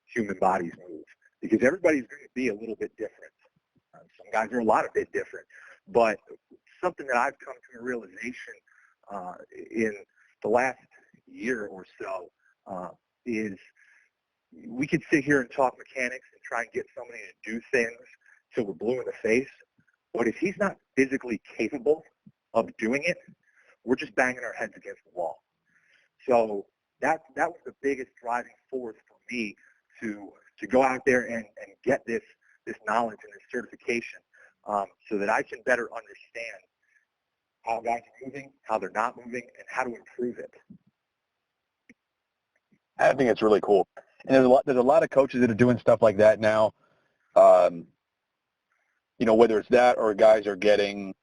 human bodies move because everybody's going to be a little bit different. Some guys are a lot of bit different. But something that I've come to a realization in the last year or so is we could sit here and talk mechanics and try and get somebody to do things till we're blue in the face, but if he's not physically capable of doing it, we're just banging our heads against the wall. So that was the biggest driving force for me to go out there and get this knowledge and this certification so that I can better understand how guys are moving, how they're not moving, and how to improve it. I think it's really cool. And there's a lot of coaches that are doing stuff like that now. Whether it's that or guys are getting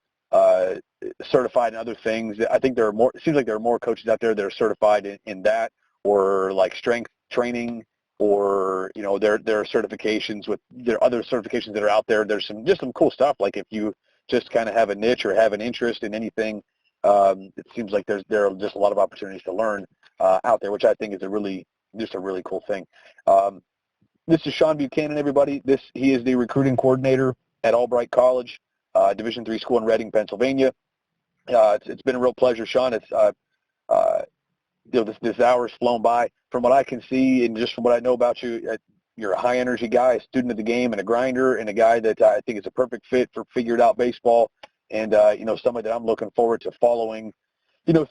certified in other things. I think it seems like there are more coaches out there that are certified in that or like strength training or, there are certifications there are other certifications that are out there. There's some cool stuff. Like if you just kind of have a niche or have an interest in anything, it seems like there are just a lot of opportunities to learn out there, which I think is a really cool thing. This is Sean Buchanan, everybody. He is the recruiting coordinator at Albright College, Division III school in Reading, Pennsylvania. It's been a real pleasure, Sean. It's this hour's flown by. From what I can see and just from what I know about you, you're a high-energy guy, a student of the game, and a grinder, and a guy that I think is a perfect fit for Figured Out Baseball, and somebody that I'm looking forward to following,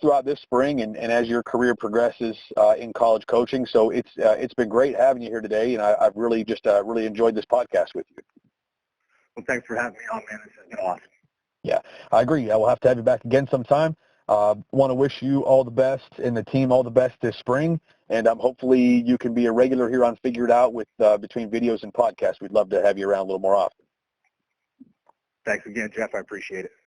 throughout this spring and as your career progresses in college coaching. So it's been great having you here today, and I've really really enjoyed this podcast with you. Well, thanks for having me on, man. This has been awesome. Yeah, I agree. I will have to have you back again sometime. Want to wish you all the best and the team all the best this spring, and hopefully you can be a regular here on Figured Out with between videos and podcasts. We'd love to have you around a little more often. Thanks again, Jeff. I appreciate it.